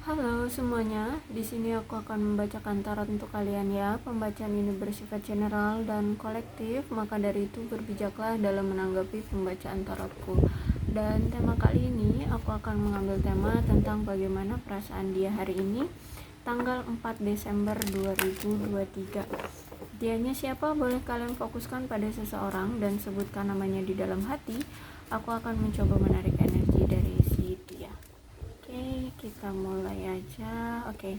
Halo semuanya, di sini aku akan membacakan tarot untuk kalian ya. Pembacaan ini bersifat general dan kolektif, maka dari itu berbijaklah dalam menanggapi pembacaan tarotku. Dan tema kali ini aku akan mengambil tema tentang bagaimana perasaan dia hari ini, tanggal 4 Desember 2023. Dianya siapa? Boleh kalian fokuskan pada seseorang dan sebutkan namanya di dalam hati. Aku akan mencoba menarik energi dari si dia. Oke, kita mulai aja. Oke.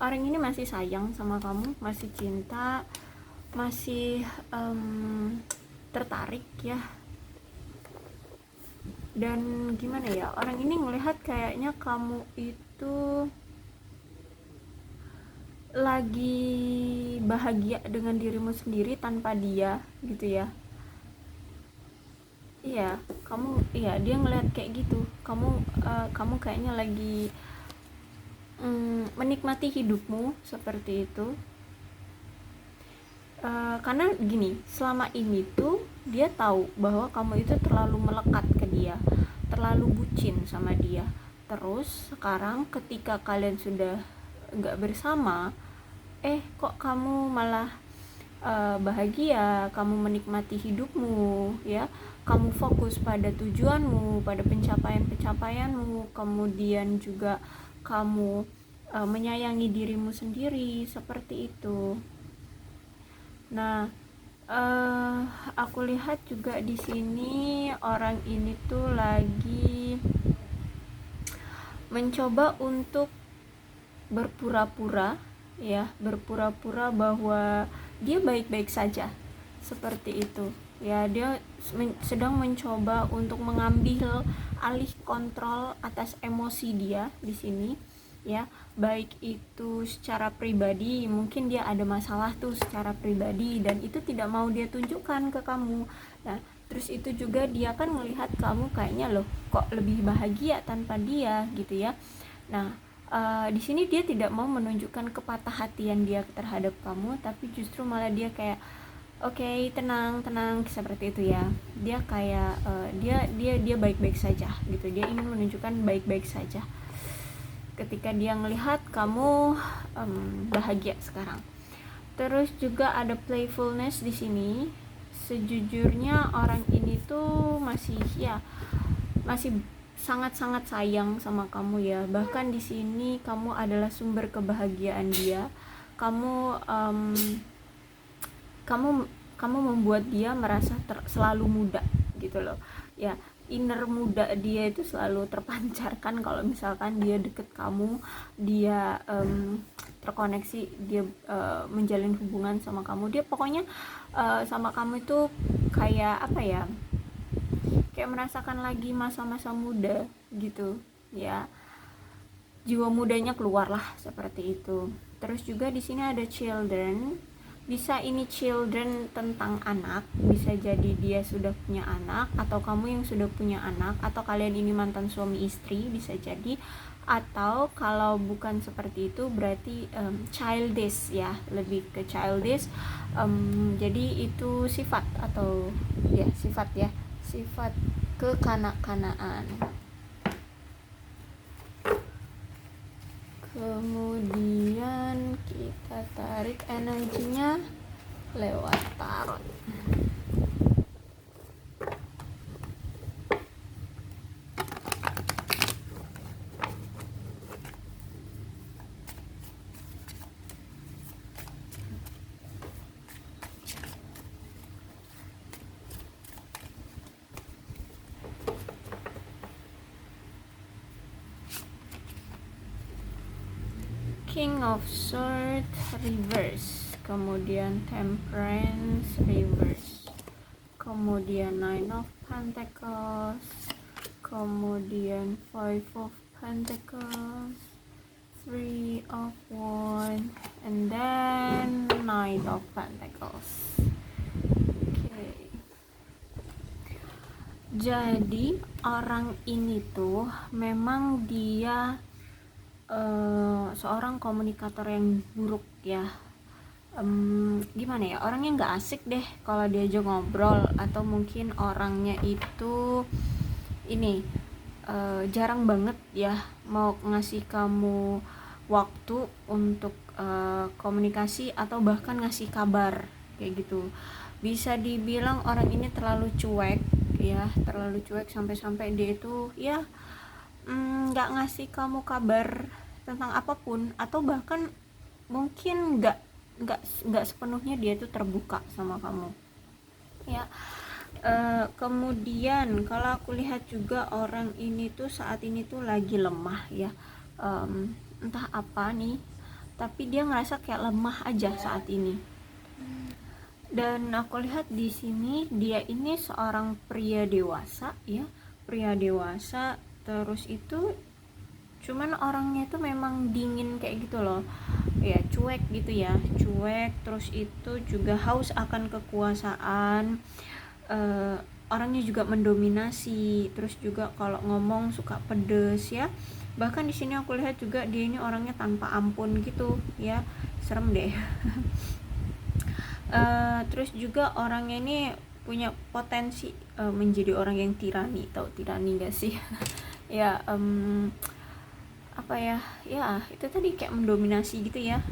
Orang ini masih sayang sama kamu, masih cinta, masih tertarik ya. Dan gimana ya? Orang ini ngelihat kayaknya kamu itu lagi bahagia dengan dirimu sendiri tanpa dia, gitu ya. Iya, dia ngelihat kayak gitu. Kamu kayaknya lagi menikmati hidupmu seperti itu. Karena gini, selama ini tuh dia tahu bahwa kamu itu terlalu melekat ke dia, terlalu bucin sama dia. Terus sekarang ketika kalian sudah nggak bersama, kok kamu malah bahagia, kamu menikmati hidupmu ya, kamu fokus pada tujuanmu, pada pencapaian-pencapaianmu, kemudian juga kamu menyayangi dirimu sendiri seperti itu. Nah, aku lihat juga di sini orang ini tuh lagi mencoba untuk berpura-pura ya, berpura-pura bahwa dia baik-baik saja seperti itu ya. Dia sedang mencoba untuk mengambil alih kontrol atas emosi dia di sini ya, baik itu secara pribadi, mungkin dia ada masalah tuh secara pribadi dan itu tidak mau dia tunjukkan ke kamu. Nah, terus itu juga dia kan melihat kamu kayaknya loh kok lebih bahagia tanpa dia gitu ya. Nah, di sini dia tidak mau menunjukkan kepatah hatian dia terhadap kamu, tapi justru malah dia kayak oke, tenang seperti itu ya. Dia kayak dia baik-baik saja gitu. Dia ingin menunjukkan baik-baik saja ketika dia melihat kamu bahagia sekarang. Terus juga ada playfulness di sini. Sejujurnya orang ini tuh masih sangat-sangat sayang sama kamu ya. Bahkan di sini kamu adalah sumber kebahagiaan dia. Kamu kamu membuat dia merasa selalu muda gitu loh ya. Inner muda dia itu selalu terpancarkan kalau misalkan dia deket kamu, dia terkoneksi, dia menjalin hubungan sama kamu. Dia pokoknya sama kamu itu kayak apa ya, kayak merasakan lagi masa-masa muda gitu ya. Jiwa mudanya keluarlah seperti itu. Terus juga di sini ada children. Bisa ini children tentang anak, bisa jadi dia sudah punya anak, atau kamu yang sudah punya anak, atau kalian ini mantan suami istri, bisa jadi. Atau kalau bukan seperti itu berarti childish ya, lebih ke childish. Jadi itu sifat atau ya sifat kekanak-kanaan. Kemudian kita tarik energinya lewat tarot. King of Swords reverse, kemudian Temperance reverse, kemudian Nine of Pentacles, kemudian Five of Pentacles, Three of Wands, and then Nine of Pentacles. Okay. Jadi orang ini tuh memang dia seorang komunikator yang buruk ya. Gimana ya, orangnya nggak asik deh kalau diajak ngobrol, atau mungkin orangnya itu ini jarang banget ya mau ngasih kamu waktu untuk komunikasi atau bahkan ngasih kabar kayak gitu. Bisa dibilang orang ini terlalu cuek ya, terlalu cuek sampai-sampai dia itu ya nggak ngasih kamu kabar tentang apapun, atau bahkan mungkin nggak sepenuhnya dia itu terbuka sama kamu ya. Kemudian kalau aku lihat juga orang ini tuh saat ini tuh lagi lemah ya. Entah apa nih, tapi dia ngerasa kayak lemah aja saat ini. Dan aku lihat di sini dia ini seorang pria dewasa ya, pria dewasa. Terus itu cuman orangnya itu memang dingin kayak gitu loh ya, cuek gitu ya, cuek. Terus itu juga haus akan kekuasaan. Orangnya juga mendominasi. Terus juga kalau ngomong suka pedes ya. Bahkan di sini aku lihat juga dia ini orangnya tanpa ampun gitu ya, serem deh. Terus juga orangnya ini punya potensi menjadi orang yang tirani. Tahu tirani gak sih? Ya apa ya, ya itu tadi kayak mendominasi gitu ya,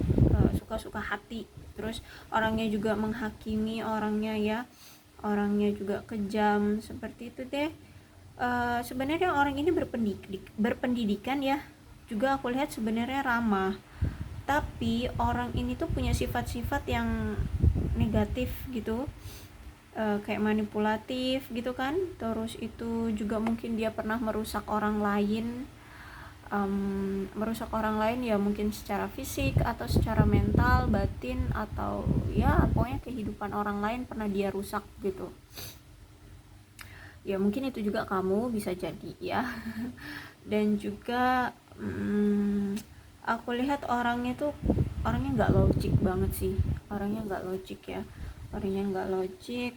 suka-suka hati. Terus orangnya juga menghakimi orangnya ya, orangnya juga kejam seperti itu deh. Sebenarnya orang ini berpendidikan ya, juga aku lihat sebenarnya ramah, tapi orang ini tuh punya sifat-sifat yang negatif gitu, kayak manipulatif gitu kan. Terus itu juga mungkin dia pernah merusak orang lain. Merusak orang lain ya, mungkin secara fisik atau secara mental, batin, atau ya pokoknya kehidupan orang lain pernah dia rusak gitu ya. Mungkin itu juga kamu bisa jadi ya. Dan juga aku lihat orangnya tuh orangnya nggak logik banget sih, orangnya nggak logik ya, orangnya nggak logik.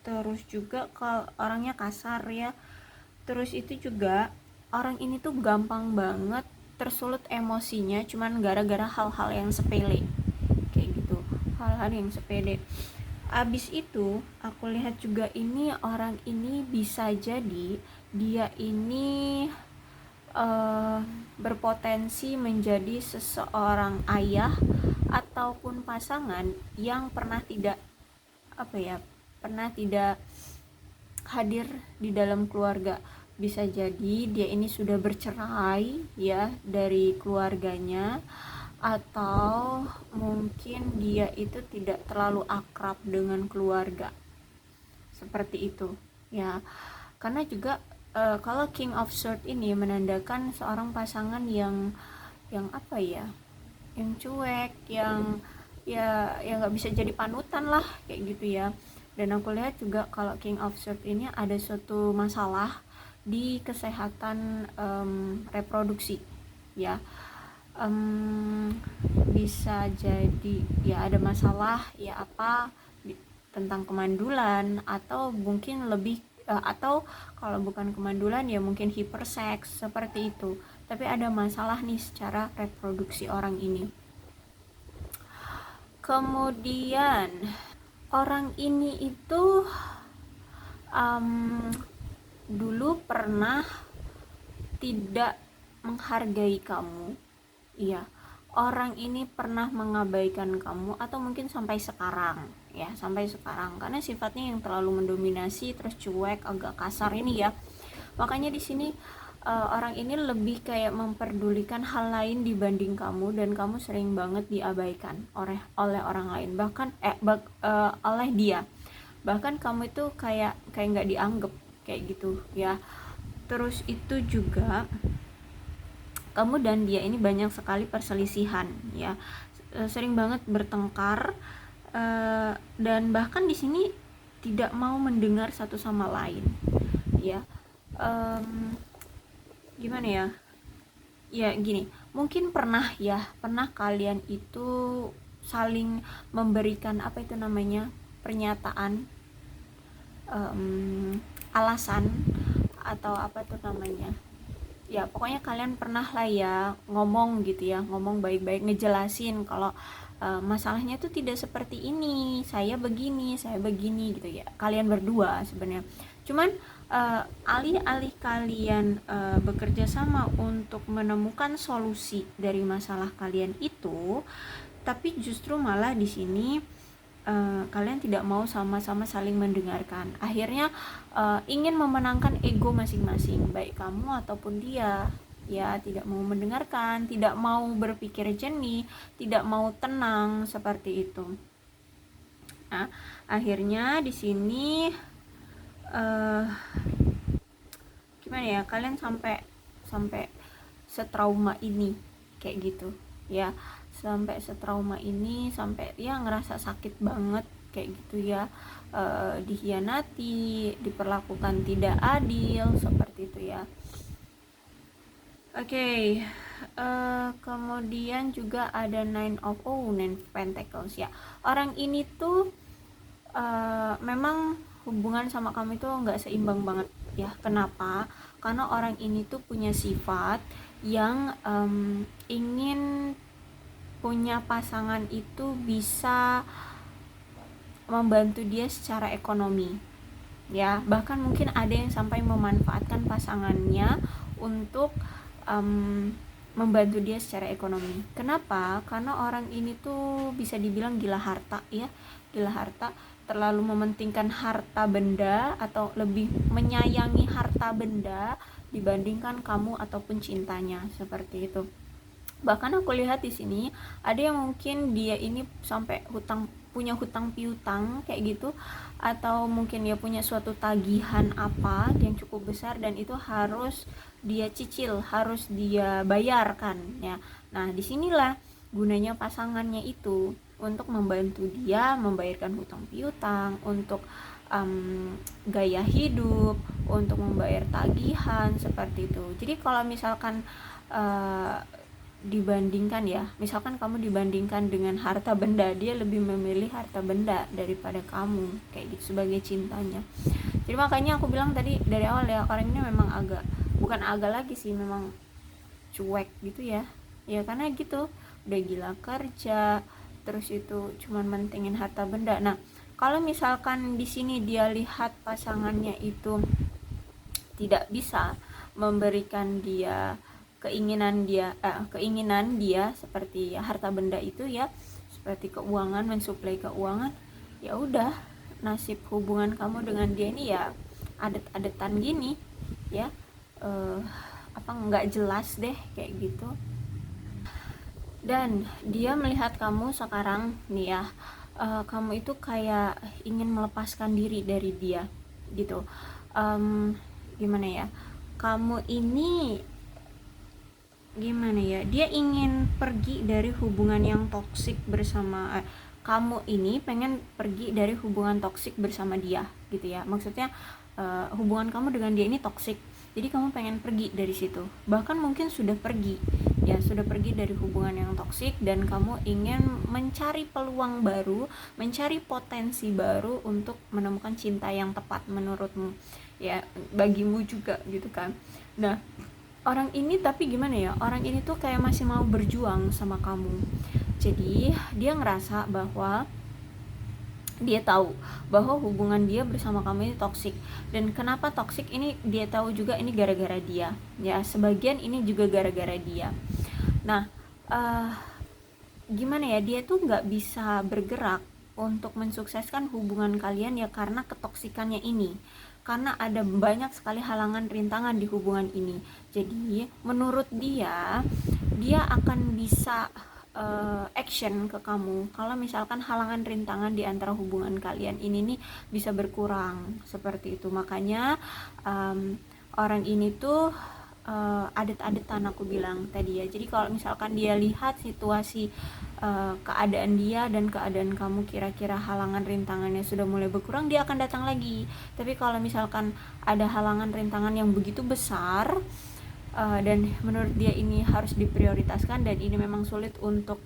Terus juga kalau orangnya kasar ya. Terus itu juga orang ini tuh gampang banget tersulut emosinya cuman gara-gara hal-hal yang sepele kayak gitu, hal-hal yang sepele. Abis itu aku lihat juga ini orang ini bisa jadi dia ini berpotensi menjadi seseorang ayah ataupun pasangan yang pernah tidak pernah tidak hadir di dalam keluarga. Bisa jadi dia ini sudah bercerai ya dari keluarganya, atau mungkin dia itu tidak terlalu akrab dengan keluarga seperti itu ya. Karena juga kalau King of Swords ini menandakan seorang pasangan yang apa ya, yang cuek, yang ya nggak bisa jadi panutan lah kayak gitu ya. Dan aku lihat juga kalau King of Swords ini ada suatu masalah di kesehatan reproduksi ya. Bisa jadi ya ada masalah ya apa tentang kemandulan, atau mungkin lebih atau kalau bukan kemandulan ya mungkin hiperseks seperti itu. Tapi ada masalah nih secara reproduksi orang ini. Kemudian orang ini itu dulu pernah tidak menghargai kamu. Iya, orang ini pernah mengabaikan kamu, atau mungkin sampai sekarang ya, sampai sekarang, karena sifatnya yang terlalu mendominasi, terus cuek, agak kasar ini ya. Makanya di sini orang ini lebih kayak memperdulikan hal lain dibanding kamu, dan kamu sering banget diabaikan oleh orang lain, bahkan oleh dia. Bahkan kamu itu kayak nggak dianggap kayak gitu ya. Terus itu juga kamu dan dia ini banyak sekali perselisihan ya, sering banget bertengkar, dan bahkan di sini tidak mau mendengar satu sama lain ya. Gimana ya, ya gini, mungkin pernah kalian itu saling memberikan apa itu namanya, pernyataan, alasan, atau apa tuh namanya ya, pokoknya kalian pernah lah ya ngomong gitu ya, ngomong baik-baik, ngejelasin kalau masalahnya tuh tidak seperti ini, saya begini gitu ya, kalian berdua sebenarnya. Cuman alih-alih kalian bekerja sama untuk menemukan solusi dari masalah kalian itu, tapi justru malah di sini kalian tidak mau sama-sama saling mendengarkan. Akhirnya ingin memenangkan ego masing-masing, baik kamu ataupun dia. Ya, tidak mau mendengarkan, tidak mau berpikir jernih, tidak mau tenang seperti itu. Nah, akhirnya di sini gimana ya, kalian sampai setrauma ini kayak gitu ya, sampai setrauma ini, sampai ya ngerasa sakit banget kayak gitu ya, dikhianati, diperlakukan tidak adil seperti itu ya. Oke, kemudian juga ada Nine of Pentacles ya. Orang ini tuh memang hubungan sama kamu itu nggak seimbang banget ya. Kenapa? Karena orang ini tuh punya sifat yang ingin punya pasangan itu bisa membantu dia secara ekonomi ya, bahkan mungkin ada yang sampai memanfaatkan pasangannya untuk membantu dia secara ekonomi. Kenapa? Karena orang ini tuh bisa dibilang gila harta ya, gila harta, terlalu mementingkan harta benda atau lebih menyayangi harta benda dibandingkan kamu ataupun cintanya seperti itu. Bahkan aku lihat di sini ada yang mungkin dia ini sampai punya hutang piutang kayak gitu, atau mungkin dia punya suatu tagihan apa yang cukup besar dan itu harus dia cicil, harus dia bayarkan ya. Nah, disinilah gunanya pasangannya itu untuk membantu dia membayarkan hutang piutang, untuk gaya hidup, untuk membayar tagihan seperti itu. Jadi kalau misalkan dibandingkan ya, misalkan kamu dibandingkan dengan harta benda, dia lebih memilih harta benda daripada kamu kayak gitu sebagai cintanya. Jadi makanya aku bilang tadi dari awal ya, orang ini memang bukan agak lagi sih, memang cuek gitu ya, ya karena gitu udah gila kerja, terus itu cuman mentingin harta benda. Nah, kalau misalkan di sini dia lihat pasangannya itu tidak bisa memberikan dia keinginan dia seperti harta benda itu ya, seperti keuangan, mensuplai keuangan, ya udah, nasib hubungan kamu dengan dia ini ya adet-adetan gini ya, nggak jelas deh kayak gitu. Dan dia melihat kamu sekarang nih ya, kamu itu kayak ingin melepaskan diri dari dia gitu. Gimana ya, kamu ini gimana ya, dia ingin pergi dari hubungan yang toksik bersama kamu ini pengen pergi dari hubungan toksik bersama dia gitu ya. Maksudnya hubungan kamu dengan dia ini toksik, jadi kamu pengen pergi dari situ, bahkan mungkin sudah pergi dari hubungan yang toksik, dan kamu ingin mencari peluang baru, mencari potensi baru untuk menemukan cinta yang tepat menurutmu ya, bagimu juga gitu kan. Nah, orang ini tapi gimana ya, orang ini tuh kayak masih mau berjuang sama kamu. Jadi dia ngerasa bahwa dia tahu bahwa hubungan dia bersama kamu ini toksik, dan kenapa toksik ini dia tahu juga ini gara-gara dia ya, sebagian ini juga gara-gara dia. Nah, gimana ya, dia tuh nggak bisa bergerak untuk mensukseskan hubungan kalian ya karena ketoksikannya ini, karena ada banyak sekali halangan rintangan di hubungan ini. Jadi menurut dia akan bisa action ke kamu kalau misalkan halangan rintangan di antara hubungan kalian ini nih bisa berkurang seperti itu. Makanya orang ini tuh adet-adetan aku bilang tadi ya. Jadi kalau misalkan dia lihat situasi keadaan dia dan keadaan kamu, kira-kira halangan rintangannya sudah mulai berkurang, dia akan datang lagi. Tapi kalau misalkan ada halangan rintangan yang begitu besar dan menurut dia ini harus diprioritaskan dan ini memang sulit untuk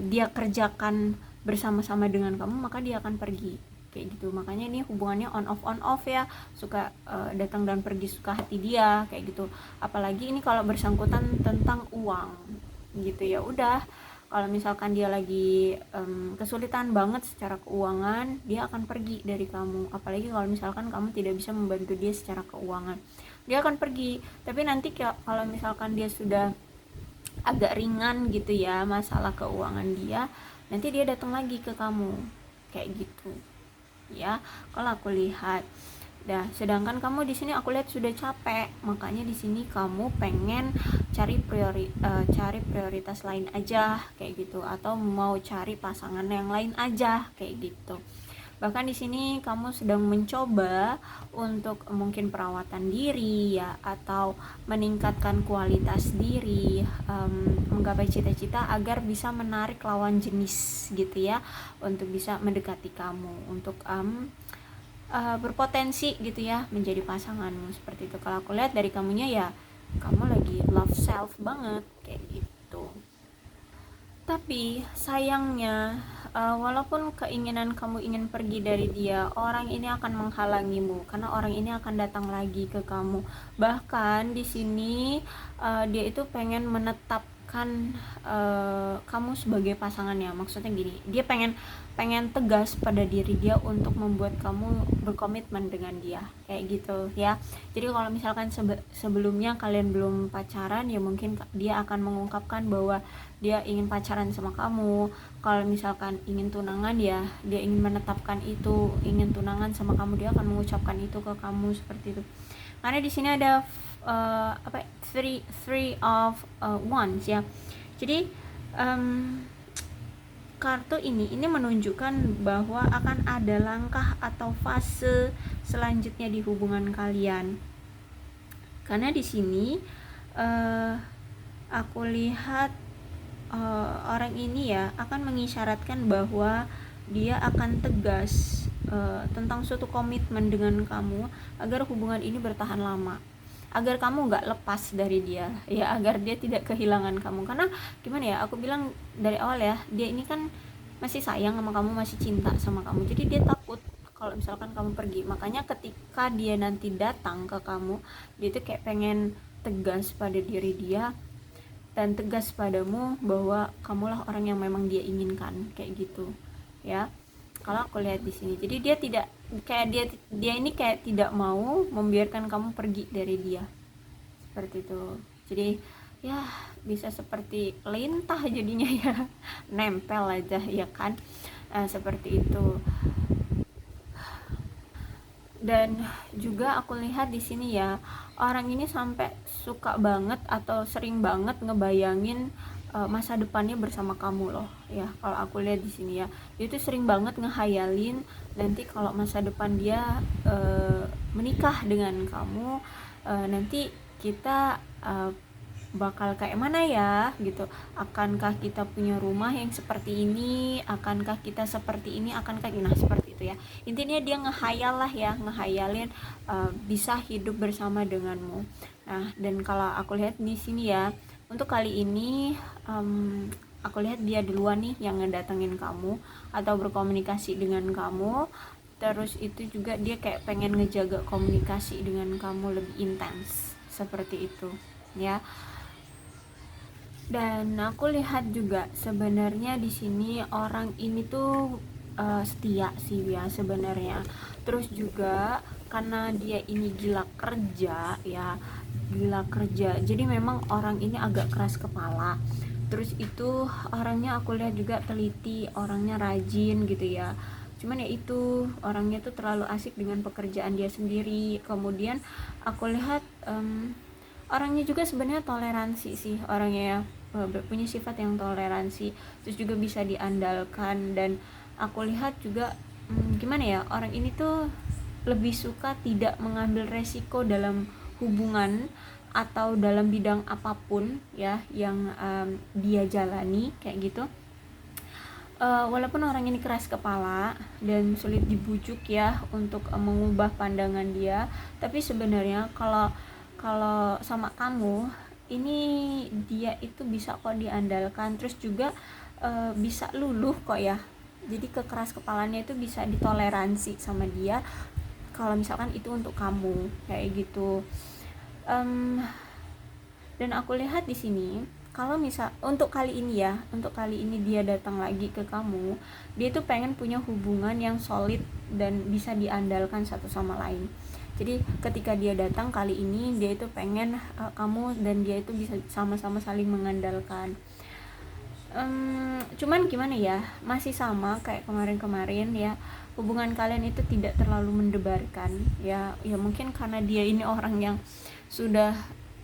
dia kerjakan bersama-sama dengan kamu, maka dia akan pergi kayak gitu. Makanya ini hubungannya on off ya, suka datang dan pergi suka hati dia kayak gitu. Apalagi ini kalau bersangkutan tentang uang gitu, ya udah, Kalau misalkan dia lagi kesulitan banget secara keuangan, dia akan pergi dari kamu. Apalagi kalau misalkan kamu tidak bisa membantu dia secara keuangan, dia akan pergi. Tapi nanti kalau misalkan dia sudah agak ringan gitu ya masalah keuangan dia, nanti dia datang lagi ke kamu, kayak gitu ya kalau aku lihat. Nah, sedangkan kamu di sini aku lihat sudah capek, makanya di sini kamu pengen cari prioritas lain aja kayak gitu, atau mau cari pasangan yang lain aja kayak gitu. Bahkan di sini kamu sedang mencoba untuk mungkin perawatan diri ya, atau meningkatkan kualitas diri, menggapai cita-cita agar bisa menarik lawan jenis gitu ya, untuk bisa mendekati kamu, untuk berpotensi gitu ya menjadi pasanganmu seperti itu. Kalau aku lihat dari kamunya ya, kamu lagi love self banget kayak gitu. Tapi sayangnya, walaupun keinginan kamu ingin pergi dari dia, orang ini akan menghalangimu karena orang ini akan datang lagi ke kamu. Bahkan di sini dia itu pengen menetapkan kamu sebagai pasangannya. Maksudnya gini, dia pengen tegas pada diri dia untuk membuat kamu berkomitmen dengan dia kayak gitu ya. Jadi kalau misalkan sebelumnya kalian belum pacaran ya, mungkin dia akan mengungkapkan bahwa dia ingin pacaran sama kamu. Kalau misalkan ingin tunangan ya, dia ingin menetapkan itu, ingin tunangan sama kamu, dia akan mengucapkan itu ke kamu seperti itu. Karena di sini ada three of wands ya. Jadi kartu ini menunjukkan bahwa akan ada langkah atau fase selanjutnya di hubungan kalian. Karena di sini aku lihat orang ini ya akan mengisyaratkan bahwa dia akan tegas tentang suatu komitmen dengan kamu agar hubungan ini bertahan lama, agar kamu nggak lepas dari dia ya, agar dia tidak kehilangan kamu. Karena gimana ya, aku bilang dari awal ya, dia ini kan masih sayang sama kamu, masih cinta sama kamu, jadi dia takut kalau misalkan kamu pergi. Makanya ketika dia nanti datang ke kamu, dia tuh kayak pengen tegas pada diri dia dan tegas padamu bahwa kamulah orang yang memang dia inginkan kayak gitu ya. Kalau aku lihat di sini, jadi dia tidak kayak dia ini kayak tidak mau membiarkan kamu pergi dari dia seperti itu. Jadi ya bisa seperti lintah jadinya ya, nempel aja ya kan, seperti itu. Dan juga aku lihat di sini ya, orang ini sampai suka banget atau sering banget ngebayangin masa depannya bersama kamu loh ya. Kalau aku lihat di sini ya, dia tuh sering banget ngehayalin nanti kalau masa depan dia menikah dengan kamu, nanti kita bakal kayak mana ya gitu. Akankah kita punya rumah yang seperti ini, akankah kita seperti ini, akankah nah seperti itu ya. Intinya dia ngehayal lah ya, ngehayalin bisa hidup bersama denganmu. Nah, dan kalau aku lihat di sini ya, untuk kali ini aku lihat dia duluan nih yang ngedatengin kamu atau berkomunikasi dengan kamu. Terus itu juga dia kayak pengen ngejaga komunikasi dengan kamu lebih intens seperti itu ya. Dan aku lihat juga sebenarnya di sini orang ini tuh setia sih ya sebenarnya. Terus juga karena dia ini gila kerja ya, gila kerja, jadi memang orang ini agak keras kepala. Terus itu orangnya aku lihat juga teliti, orangnya rajin gitu ya. Cuman ya itu, orangnya tuh terlalu asik dengan pekerjaan dia sendiri. Kemudian aku lihat orangnya juga sebenarnya toleransi sih orangnya ya, punya sifat yang toleransi, terus juga bisa diandalkan. Dan aku lihat juga gimana ya, orang ini tuh lebih suka tidak mengambil resiko dalam hubungan atau dalam bidang apapun ya yang dia jalani kayak gitu. Walaupun orang ini keras kepala dan sulit dibujuk ya untuk mengubah pandangan dia, tapi sebenarnya kalau sama kamu ini dia itu bisa kok diandalkan. Terus juga bisa luluh kok ya. Jadi kekeras kepalanya itu bisa ditoleransi sama dia kalau misalkan itu untuk kamu kayak gitu. Dan aku lihat di sini kalau misal untuk kali ini dia datang lagi ke kamu, dia tuh pengen punya hubungan yang solid dan bisa diandalkan satu sama lain. Jadi ketika dia datang kali ini, dia itu pengen kamu dan dia itu bisa sama-sama saling mengandalkan. Cuman gimana ya, masih sama kayak kemarin-kemarin ya, hubungan kalian itu tidak terlalu mendebarkan ya. Ya mungkin karena dia ini orang yang sudah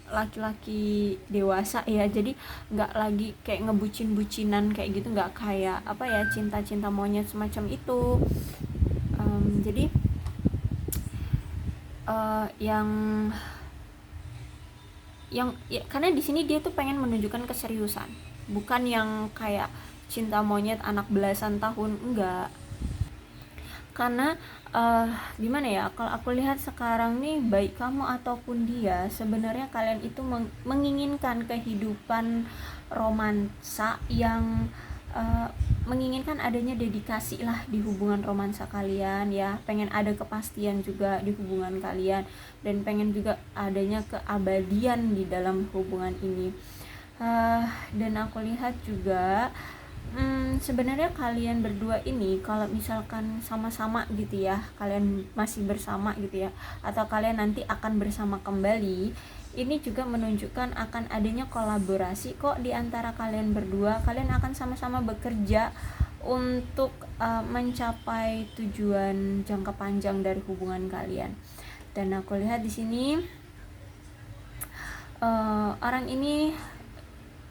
laki-laki dewasa ya, jadi nggak lagi kayak ngebucin-bucinan kayak gitu, nggak kayak apa ya, cinta-cinta monyet semacam itu. Jadi yang ya, karena di sini dia tuh pengen menunjukkan keseriusan, bukan yang kayak cinta monyet anak belasan tahun, enggak. Karena gimana ya, kalau aku lihat sekarang nih, baik kamu ataupun dia, sebenarnya kalian itu menginginkan kehidupan romansa yang menginginkan adanya dedikasi lah di hubungan romansa kalian ya, pengen ada kepastian juga di hubungan kalian, dan pengen juga adanya keabadian di dalam hubungan ini. Dan aku lihat juga sebenarnya kalian berdua ini kalau misalkan sama-sama gitu ya, kalian masih bersama gitu ya, atau kalian nanti akan bersama kembali, ini juga menunjukkan akan adanya kolaborasi kok di antara kalian berdua. Kalian akan sama-sama bekerja untuk mencapai tujuan jangka panjang dari hubungan kalian. Dan aku lihat di sini orang ini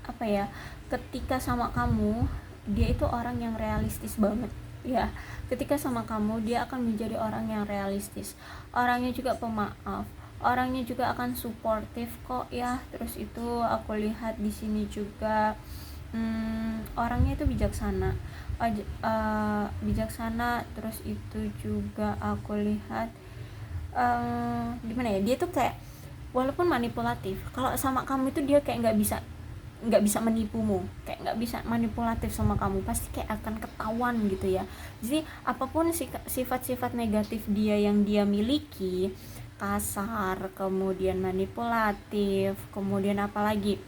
apa ya, ketika sama kamu dia itu orang yang realistis banget ya. Ketika sama kamu dia akan menjadi orang yang realistis, orangnya juga pemaaf, orangnya juga akan suportif kok ya. Terus itu aku lihat di sini juga orangnya itu bijaksana, terus itu juga aku lihat gimana ya, dia tuh kayak walaupun manipulatif, kalau sama kamu itu dia kayak nggak bisa menipumu, kayak nggak bisa manipulatif sama kamu, pasti kayak akan ketahuan gitu ya. Jadi apapun sifat-sifat negatif dia yang dia miliki, kasar, kemudian manipulatif, kemudian apalagi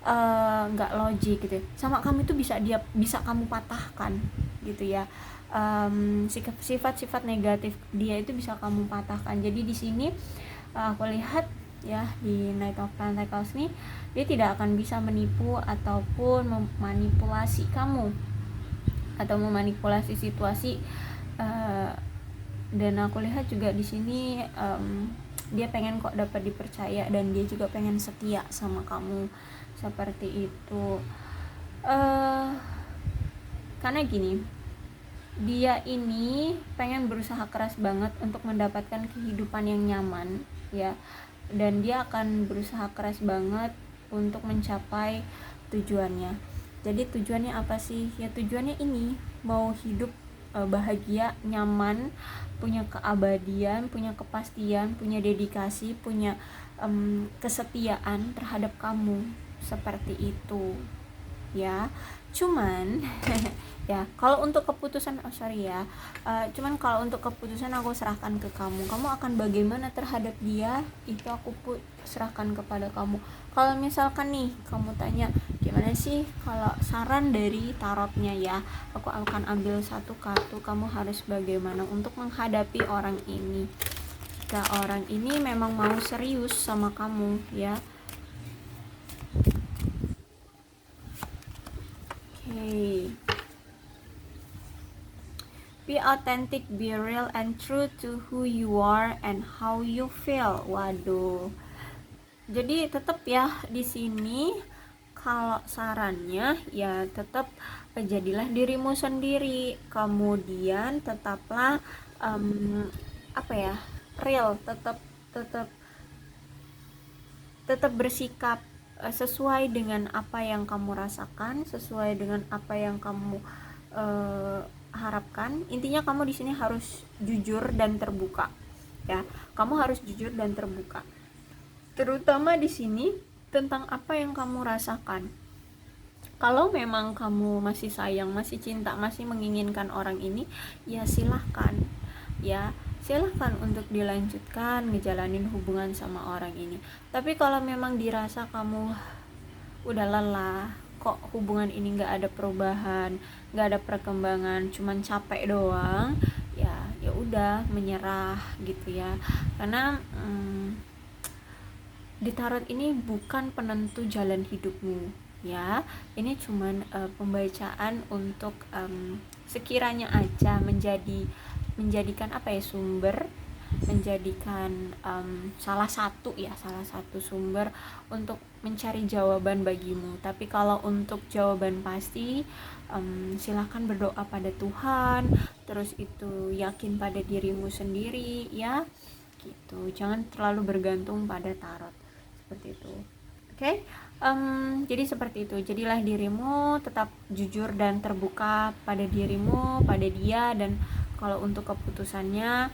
nggak logik gitu, sama kamu itu bisa kamu patahkan gitu ya. Sifat-sifat negatif dia itu bisa kamu patahkan. Jadi di sini aku lihat ya, di Knight of Pentacles nih, dia tidak akan bisa menipu ataupun memanipulasi kamu atau memanipulasi situasi. Dan aku lihat juga di sini dia pengen kok dapat dipercaya, dan dia juga pengen setia sama kamu seperti itu. Karena gini, dia ini pengen berusaha keras banget untuk mendapatkan kehidupan yang nyaman ya, dan dia akan berusaha keras banget untuk mencapai tujuannya. Jadi tujuannya apa sih? Ya tujuannya ini mau hidup bahagia, nyaman, punya keabadian, punya kepastian, punya dedikasi, punya kesetiaan terhadap kamu, seperti itu ya. Cuman ya kalau untuk keputusan cuman kalau untuk keputusan aku serahkan ke kamu akan bagaimana terhadap dia, itu aku serahkan kepada kamu. Kalau misalkan nih kamu tanya gimana sih kalau saran dari tarotnya ya, aku akan ambil satu kartu, kamu harus bagaimana untuk menghadapi orang ini jika orang ini memang mau serius sama kamu ya. Okay. Be authentic, be real and true to who you are and how you feel. Waduh. Jadi tetap ya di sini kalau sarannya ya tetap jadilah dirimu sendiri. Kemudian tetaplah real, tetap bersikap sesuai dengan apa yang kamu rasakan, sesuai dengan apa yang kamu harapkan. Intinya kamu di sini harus jujur dan terbuka ya. Kamu harus jujur dan terbuka, terutama di sini tentang apa yang kamu rasakan. Kalau memang kamu masih sayang, masih cinta, masih menginginkan orang ini, ya silahkan untuk dilanjutkan ngejalanin hubungan sama orang ini. Tapi kalau memang dirasa kamu udah lelah, kok hubungan ini nggak ada perubahan, nggak ada perkembangan, cuman capek doang, ya udah menyerah gitu ya. Karena di tarot ini bukan penentu jalan hidupmu ya, ini cuman pembacaan untuk sekiranya aja menjadikan apa ya, sumber, menjadikan salah satu sumber untuk mencari jawaban bagimu. Tapi kalau untuk jawaban pasti, silahkan berdoa pada Tuhan, terus itu yakin pada dirimu sendiri ya, gitu. Jangan terlalu bergantung pada tarot seperti itu. Oke, jadi seperti itu. Jadilah dirimu, tetap jujur dan terbuka pada dirimu, pada dia. Dan kalau untuk keputusannya,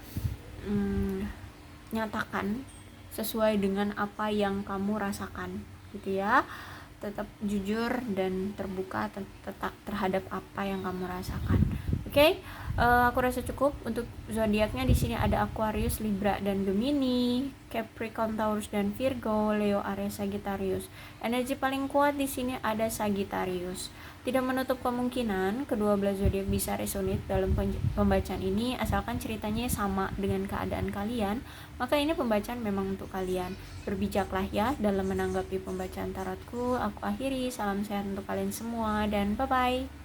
nyatakan sesuai dengan apa yang kamu rasakan gitu ya. Tetap jujur dan terbuka tetap terhadap apa yang kamu rasakan. Oke, aku rasa cukup untuk zodiaknya. Di sini ada Aquarius, Libra dan Gemini, Capricorn, Taurus dan Virgo, Leo, Aries, Sagittarius. Energi paling kuat di sini ada Sagittarius. Tidak menutup kemungkinan kedua belah zodiak bisa resonate dalam pembacaan ini, asalkan ceritanya sama dengan keadaan kalian, maka ini pembacaan memang untuk kalian. Berbijaklah ya dalam menanggapi pembacaan tarotku. Aku akhiri, salam sehat untuk kalian semua dan bye-bye.